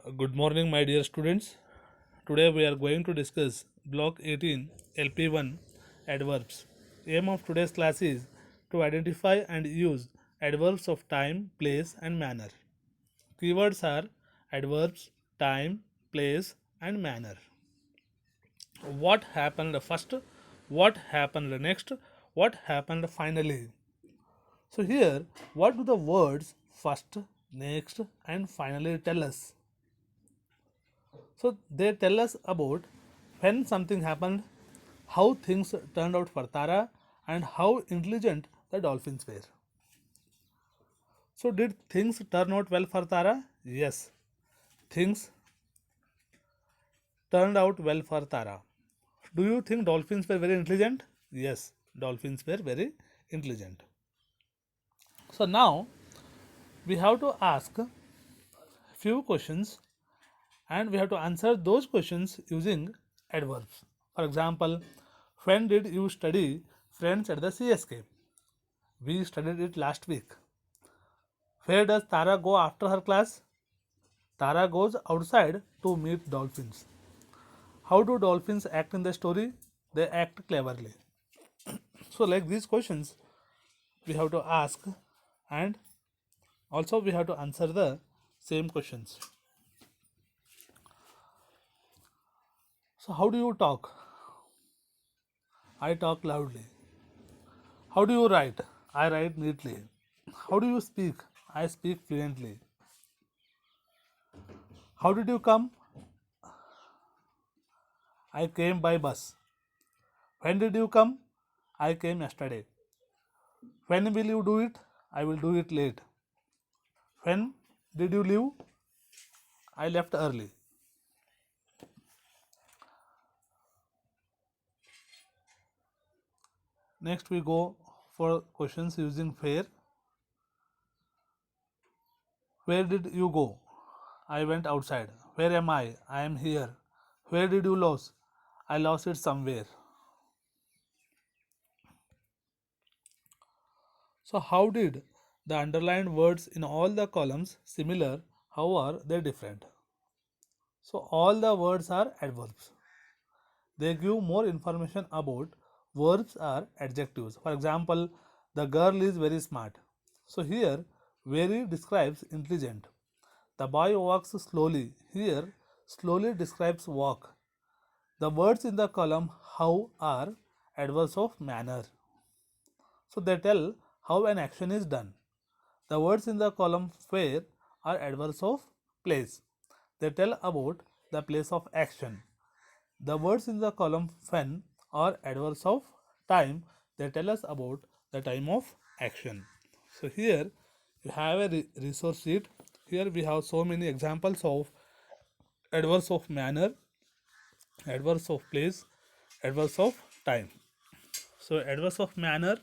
Good morning, my dear students. Today we are going to discuss Block 18 LP1 adverbs. Aim of today's class is to identify and use adverbs of time, place, and manner. Keywords are adverbs, time, place, and manner. What happened first? What happened next? What happened finally? So, here, what do the words first, next, and finally tell us? So they tell us about when something happened, how things turned out for Tara, and how intelligent the dolphins were. So did things turn out well for Tara? Yes, things turned out well for Tara. Do you think dolphins were very intelligent? Yes, dolphins were very intelligent. So now we have to ask few questions and we have to answer those questions using adverbs. For example, when did you study Friends at the CSK? We studied it last week. Where does Tara go after her class? Tara goes outside to meet dolphins. How do dolphins act in the story? They act cleverly. So, like these questions, we have to ask and also we have to answer the same questions. So, how do you talk? I talk loudly. How do you write? I write neatly. How do you speak? I speak fluently. How did you come? I came by bus. When did you come? I came yesterday. When will you do it? I will do it late. When did you leave? I left early. Next, we go for questions using where. Where did you go? I went outside. Where am I? I am here. Where did you lose? I lost it somewhere. So, how did the underlined words in all the columns similar? How are they different? So, all the words are adverbs. They give more information about verbs or adjectives. For example, the girl is very smart. So, here, very describes intelligent. The boy walks slowly. Here, slowly describes walk. The words in the column how are adverbs of manner. So, they tell how an action is done. The words in the column where are adverbs of place. They tell about the place of action. The words in the column when are adverbs of time. They tell us about the time of action. So here you have a resource sheet. Here we have so many examples of adverbs of manner, adverbs of place, adverbs of time. So adverbs of manner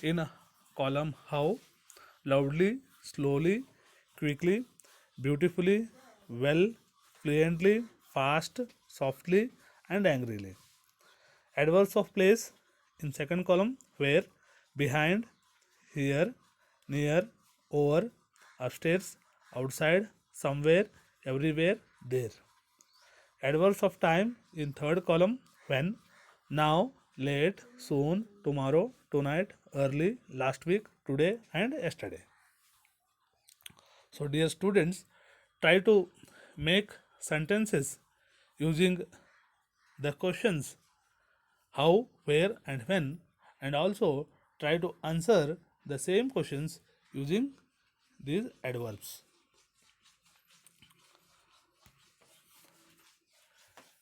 in a column how, loudly, slowly, quickly, beautifully, well, fluently, fast, softly, and angrily. Adverbs of place in second column where, behind, here, near, over, upstairs, outside, somewhere, everywhere, there. Adverbs of time in third column when, now, late, soon, tomorrow, tonight, early, last week, today, and yesterday. So, dear students, try to make sentences using the questions how, where, and when, and also try to answer the same questions using these adverbs.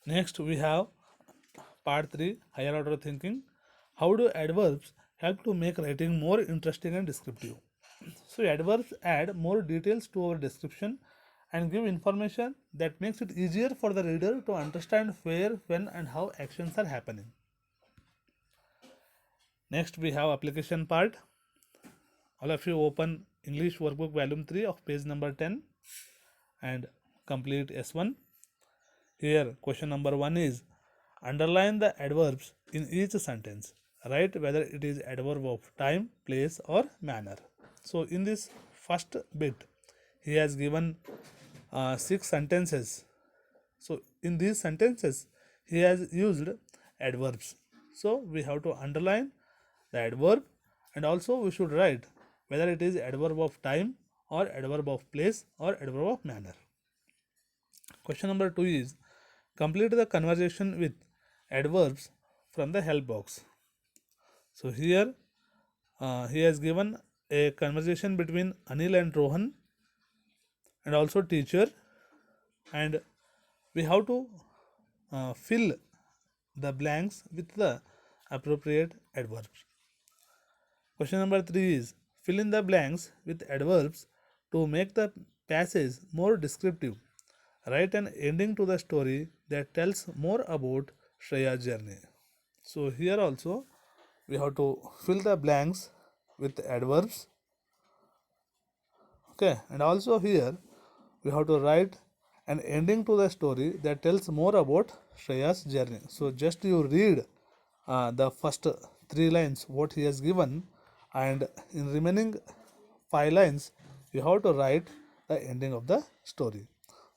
Next, we have part 3 higher order thinking. How do adverbs help to make writing more interesting and descriptive? So, adverbs add more details to our description and give information that makes it easier for the reader to understand where, when, and how actions are happening. Next, we have application part. All of you open English workbook volume 3 of page number 10 and complete S1. Here, question number 1 is underline the adverbs in each sentence. Write whether it is adverb of time, place, or manner. So, in this first bit, he has given 6 sentences. So in these sentences, he has used adverbs. So we have to underline the adverb, and also we should write whether it is adverb of time or adverb of place or adverb of manner. Question number 2 is complete the conversation with adverbs from the help box. So here he has given a conversation between Anil and Rohan and also teacher, and we have to fill the blanks with the appropriate adverbs. Question number 3 is fill in the blanks with adverbs to make the passage more descriptive. Write an ending to the story that tells more about Shreya's journey. So here also we have to fill the blanks with adverbs. Okay, and also here we have to write an ending to the story that tells more about Shreya's journey. So just you read the first 3 lines what he has given, and in remaining 5 lines you have to write the ending of the story.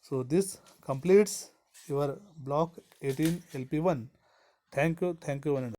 So this completes your block 18 LP1. Thank you, one and all.